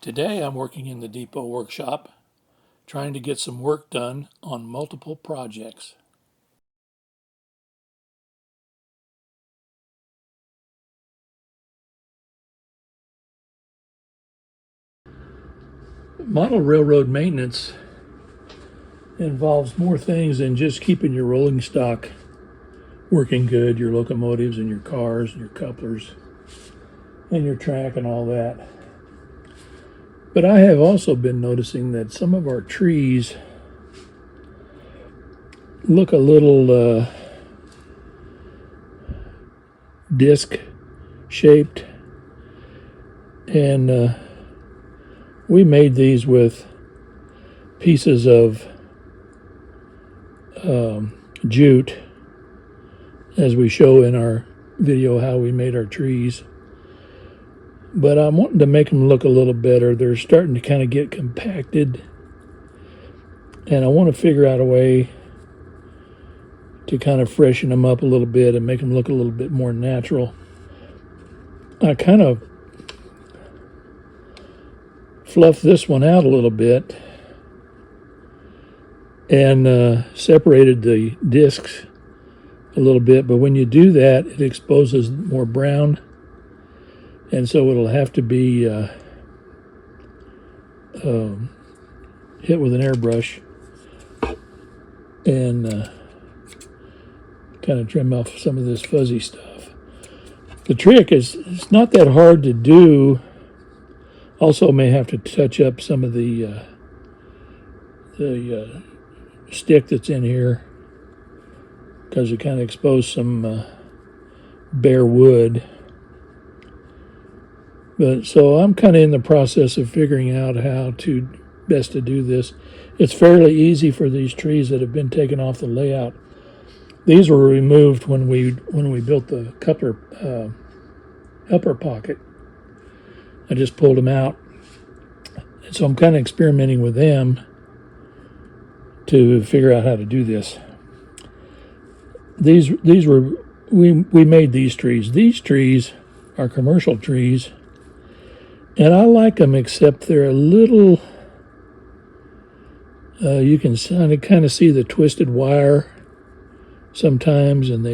Today I'm working in the depot workshop, trying to get some work done on multiple projects. Model railroad maintenance involves more things than just keeping your rolling stock working good, your locomotives and your cars and your couplers and your track and all that. But I have also been noticing that some of our trees look a little disc shaped, and we made these with pieces of jute, as we show in our video how we made our trees. But I'm wanting to make them look a little better. They're starting to kind of get compacted, and I want to figure out a way to kind of freshen them up a little bit and make them look a little bit more natural. I kind of fluffed this one out a little bit and separated the discs a little bit, but when you do that, it exposes more brown, and so it'll have to be hit with an airbrush and kind of trim off some of this fuzzy stuff. The trick is, it's not that hard to do. Also may have to touch up some of the stick that's in here, because it kind of exposed some bare wood. But so I'm kind of in the process of figuring out how to best to do this. It's fairly easy for these trees that have been taken off the layout. These were removed when we built the coupler upper pocket. I just pulled them out, and so I'm kind of experimenting with them to figure out how to do this. We made these trees. These trees are commercial trees, and I like them, except they're a little, you can kind of see the twisted wire sometimes, and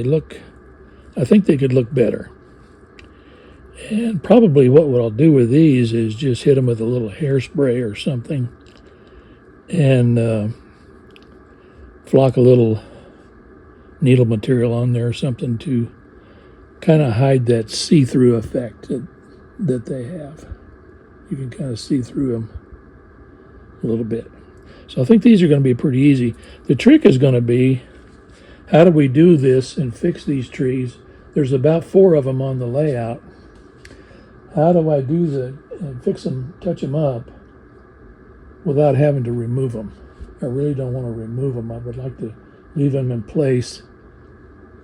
I think they could look better. And probably what I'll do with these is just hit them with a little hairspray or something, and flock a little needle material on there or something to kind of hide that see-through effect that they have. You can kind of see through them a little bit. So I think these are going to be pretty easy. The trick is going to be, how do we do this and fix these trees? There's about 4 of them on the layout. How do I do and fix them, touch them up without having to remove them? I really don't want to remove them. I would like to leave them in place,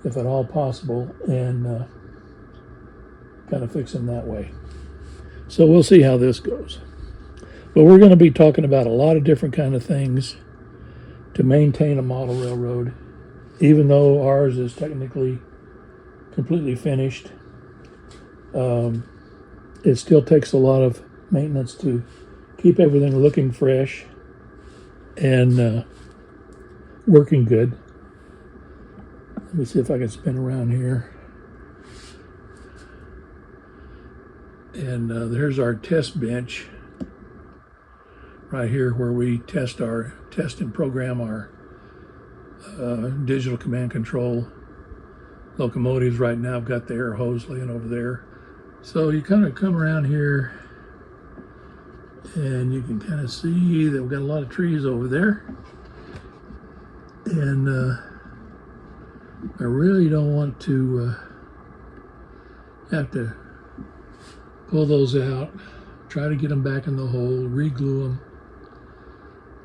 if at all possible, and kind of fix them that way. So we'll see how this goes. But we're going to be talking about a lot of different kind of things to maintain a model railroad, even though ours is technically completely finished. It still takes a lot of maintenance to keep everything looking fresh and working good. Let me see if I can spin around here. And there's our test bench right here, where we test and program our digital command control locomotives. Right now I've got the air hose laying over there. So you kind of come around here and you can kind of see that we've got a lot of trees over there. And I really don't want to have to pull those out, try to get them back in the hole, re-glue them.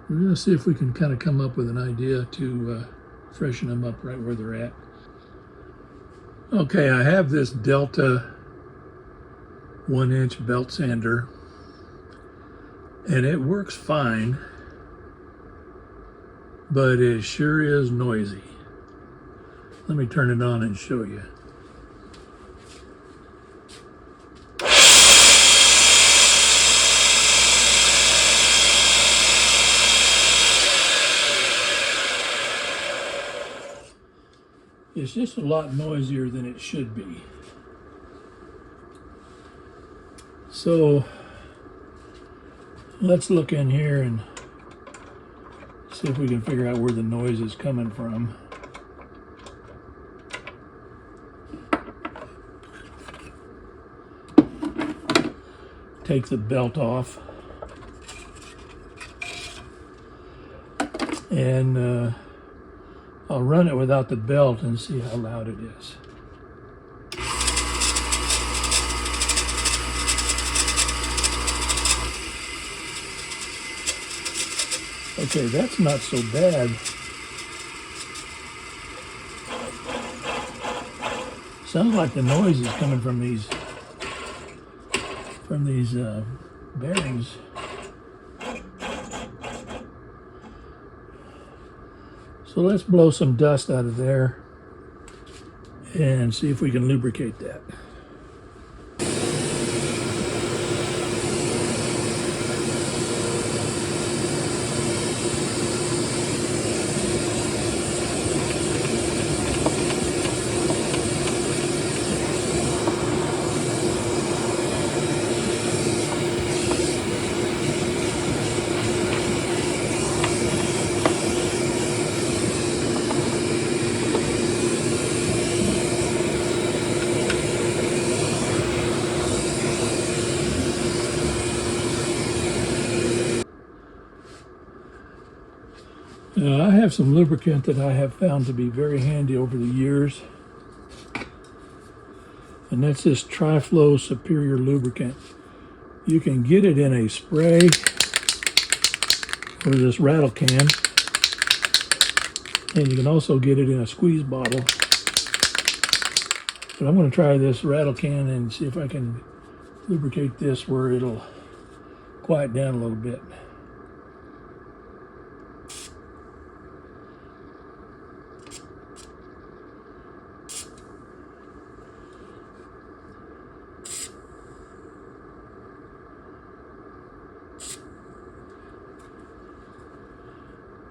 We're going to see if we can kind of come up with an idea to freshen them up right where they're at. Okay, I have this Delta 1-inch belt sander, and it works fine, but it sure is noisy. Let me turn it on and show you. It's just a lot noisier than it should be. So let's look in here and see if we can figure out where the noise is coming from. Take the belt off. And I'll run it without the belt and see how loud it is. Okay, that's not so bad. Sounds like the noise is coming from these bearings. So let's blow some dust out of there and see if we can lubricate that. I have some lubricant that I have found to be very handy over the years, and that's this Tri-Flow Superior lubricant. You can get it in a spray or this rattle can, and you can also get it in a squeeze bottle. But I'm going to try this rattle can and see if I can lubricate this where it'll quiet down a little bit.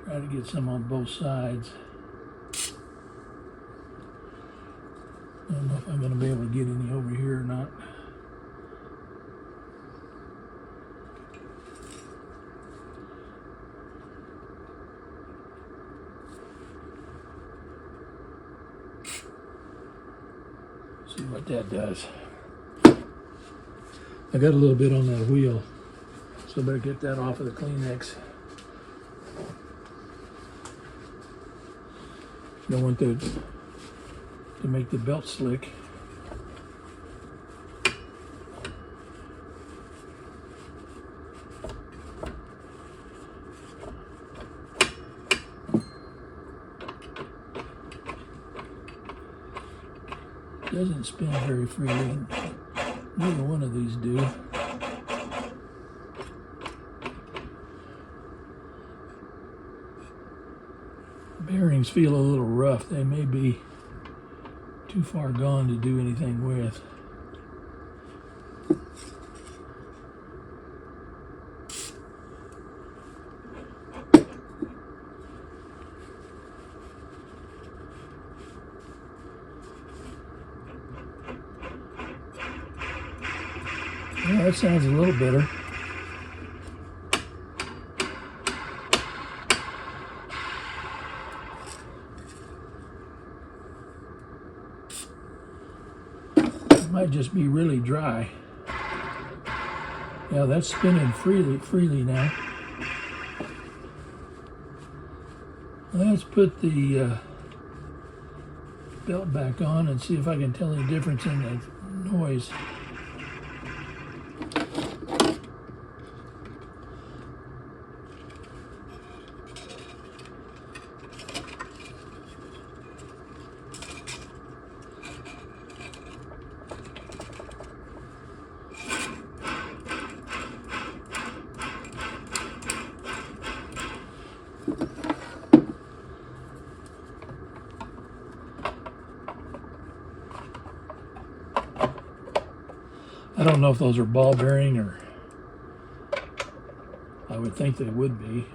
Try to get some on both sides. I don't know if I'm going to be able to get any over here or not. See what that does. I got a little bit on that wheel, so I better get that off of the Kleenex. Don't want to make the belt slick. Doesn't spin very freely. Neither one of these do. Bearings feel a little rough. They may be too far gone to do anything with. Well, that sounds a little better. Might just be really dry. Yeah, that's spinning freely now. Let's put the belt back on and see if I can tell any difference in the noise. I don't know if those are ball bearing, or I would think they would be.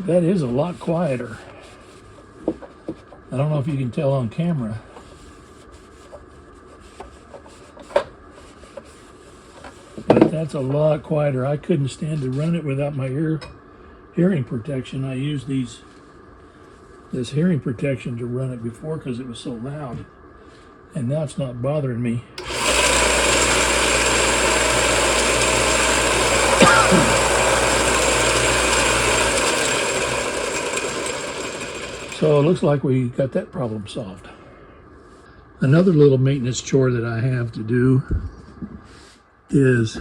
That is a lot quieter. I don't know if you can tell on camera. But that's a lot quieter. I couldn't stand to run it without my hearing protection. I used this hearing protection to run it before because it was so loud. And now it's not bothering me. So it looks like we got that problem solved. Another little maintenance chore that I have to do is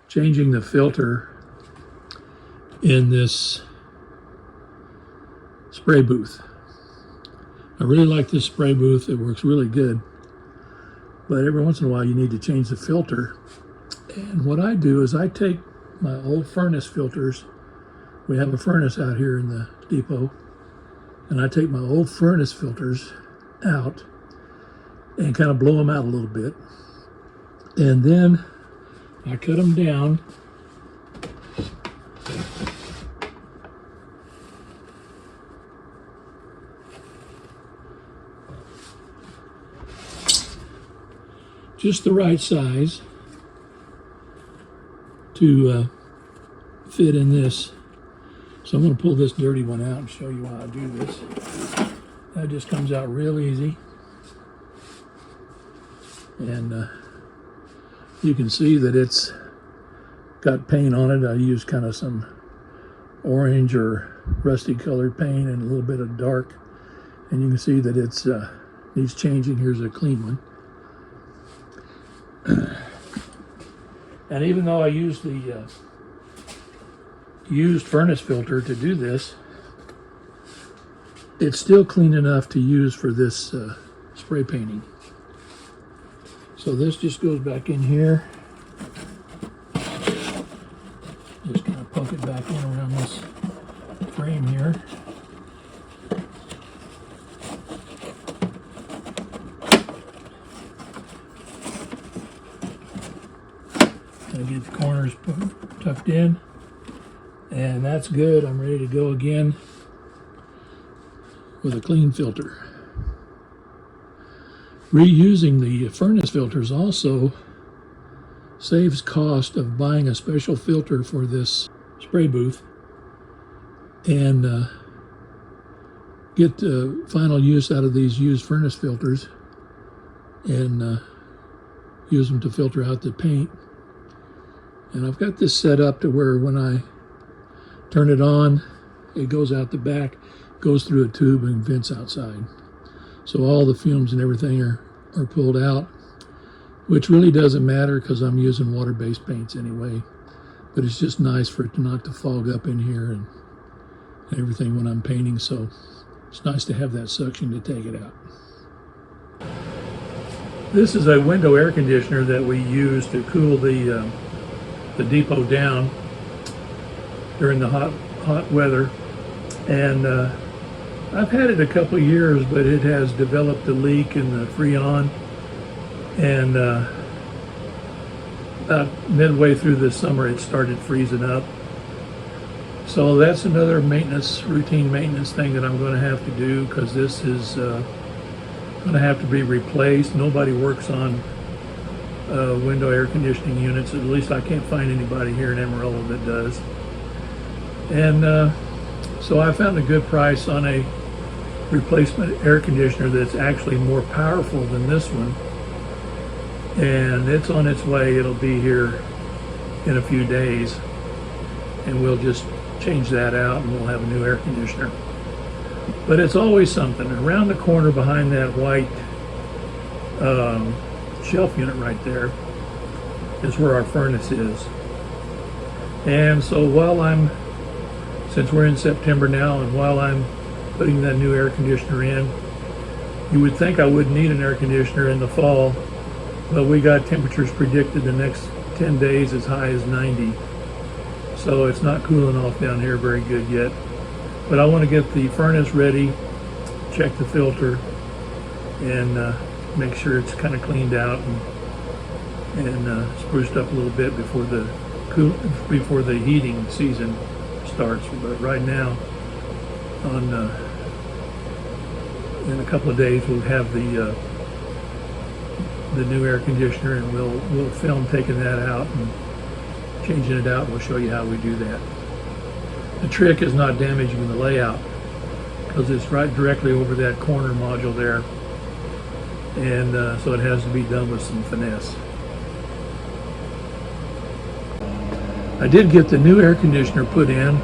changing the filter in this spray booth. I really like this spray booth. It works really good. But every once in a while you need to change the filter. And what I do is I take my old furnace filters. We have a furnace out here in the depot. And I take my old furnace filters out and kind of blow them out a little bit. And then I cut them down. Just the right size to fit in this. So I'm going to pull this dirty one out and show you how I do this. That just comes out real easy. And you can see that it's got paint on it. I use kind of some orange or rusty colored paint and a little bit of dark. And you can see that it's needs changing. Here's a clean one. And even though I use the used furnace filter to do this, it's still clean enough to use for this spray painting. So this just goes back in here. Just kind of poke it back in around this frame here. I get the corners tucked in. And that's good. I'm ready to go again with a clean filter. Reusing the furnace filters also saves cost of buying a special filter for this spray booth and get final use out of these used furnace filters and use them to filter out the paint. And I've got this set up to where when I turn it on, it goes out the back, goes through a tube and vents outside. So all the fumes and everything are pulled out, which really doesn't matter because I'm using water-based paints anyway. But it's just nice for it not to fog up in here and everything when I'm painting. So it's nice to have that suction to take it out. This is a window air conditioner that we use to cool the depot down during the hot weather, and I've had it a couple of years, but it has developed a leak in the Freon, and about midway through this summer it started freezing up. So that's another routine maintenance thing that I'm going to have to do, because this is going to have to be replaced. Nobody works on window air conditioning units. At least I can't find anybody here in Amarillo that does. And so I found a good price on a replacement air conditioner that's actually more powerful than this one. And it's on its way. It'll be here in a few days. And we'll just change that out and we'll have a new air conditioner. But it's always something. Around the corner behind that white shelf unit right there is where our furnace is. And so since we're in September now, and while I'm putting that new air conditioner in, you would think I wouldn't need an air conditioner in the fall, but we got temperatures predicted the next 10 days as high as 90. So it's not cooling off down here very good yet. But I want to get the furnace ready, check the filter, and make sure it's kind of cleaned out and spruced up a little bit before the heating season starts. But right now, on in a couple of days, we'll have the new air conditioner, and we'll film taking that out and changing it out, and we'll show you how we do that. The trick is not damaging the layout, because it's right directly over that corner module there, and so it has to be done with some finesse. I did get the new air conditioner put in.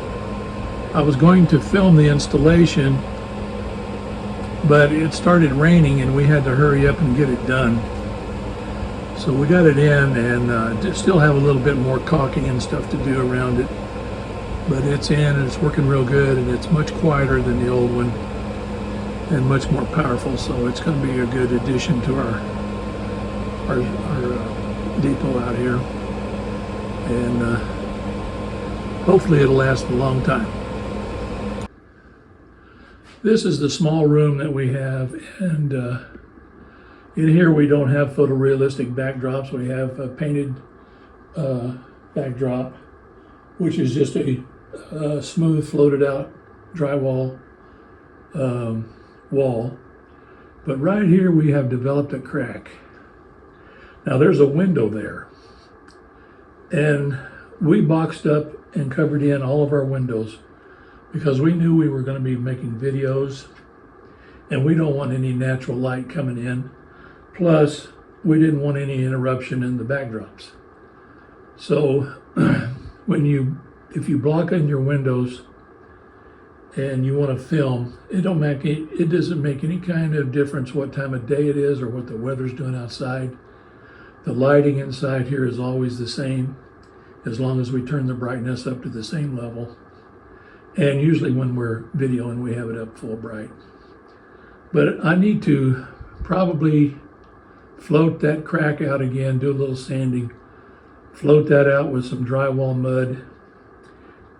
I was going to film the installation, but it started raining and we had to hurry up and get it done. So we got it in, and still have a little bit more caulking and stuff to do around it. But it's in and it's working real good, and it's much quieter than the old one and much more powerful. So it's going to be a good addition to our depot out here. And hopefully it'll last a long time. This is the small room that we have, and in here we don't have photorealistic backdrops. We have a painted backdrop, which is just a smooth floated out drywall wall. But right here we have developed a crack. Now there's a window there, and we boxed up and covered in all of our windows because we knew we were going to be making videos, and we don't want any natural light coming in. Plus, we didn't want any interruption in the backdrops. So if you block in your windows and you want to film, it doesn't make any kind of difference what time of day it is or what the weather's doing outside. The lighting inside here is always the same, as long as we turn the brightness up to the same level. And usually when we're videoing, we have it up full bright. But I need to probably float that crack out again, do a little sanding, float that out with some drywall mud,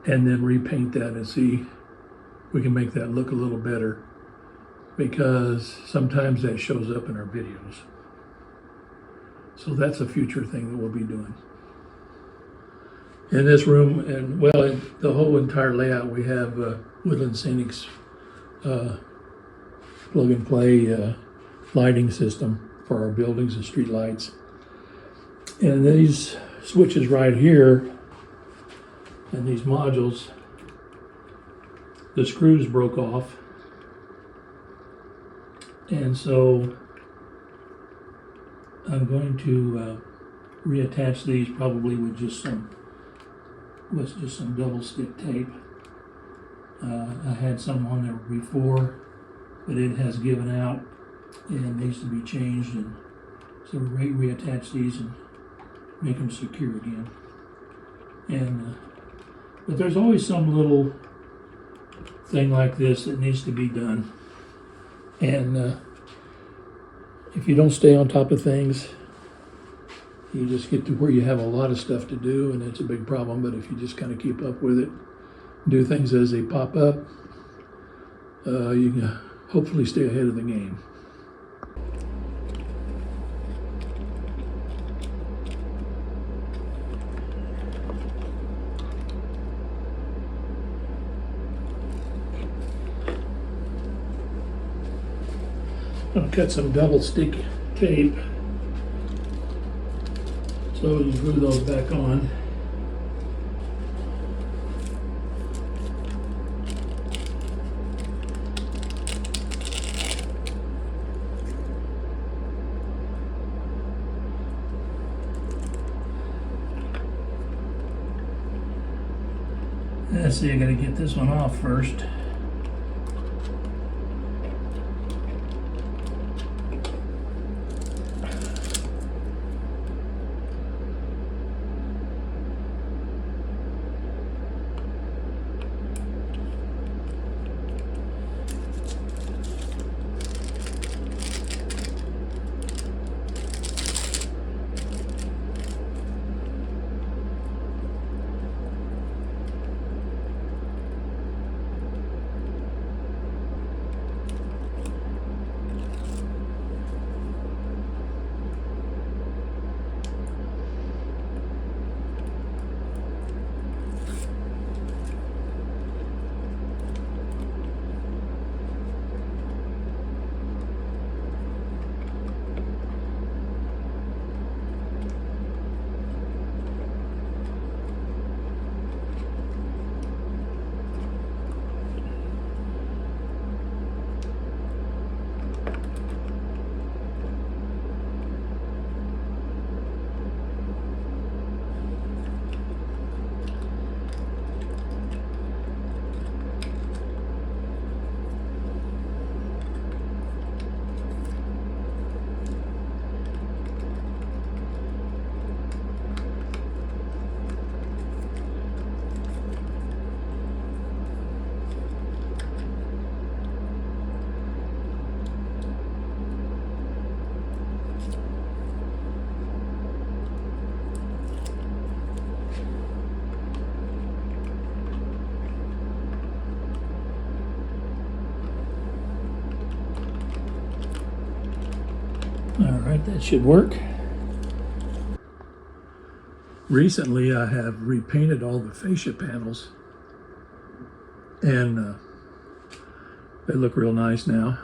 and then repaint that and see if we can make that look a little better, because sometimes that shows up in our videos. So that's a future thing that we'll be doing. In this room, and well, in the whole entire layout, we have Woodland Scenics plug and play lighting system for our buildings and street lights. And these switches right here and these modules, the screws broke off, and so I'm going to reattach these probably with just some double stick tape. I had some on there before, but it has given out and needs to be changed, and so reattach these and make them secure again. And but there's always some little thing like this that needs to be done, and if you don't stay on top of things, you just get to where you have a lot of stuff to do, and it's a big problem. But if you just kind of keep up with it, do things as they pop up, you can hopefully stay ahead of the game. I'll cut some double stick tape so you glue those back on. Let's see, I gotta get this one off first. All right, that should work. Recently, I have repainted all the fascia panels, and they look real nice now.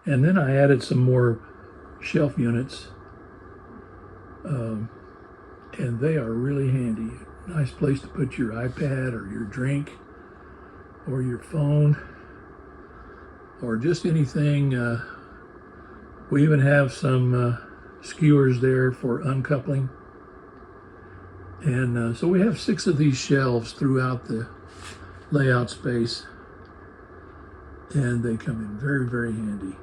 And then I added some more shelf units, and they are really handy. Nice place to put your iPad or your drink or your phone or just anything. We even have some skewers there for uncoupling. And so we have 6 of these shelves throughout the layout space, and they come in very, very handy.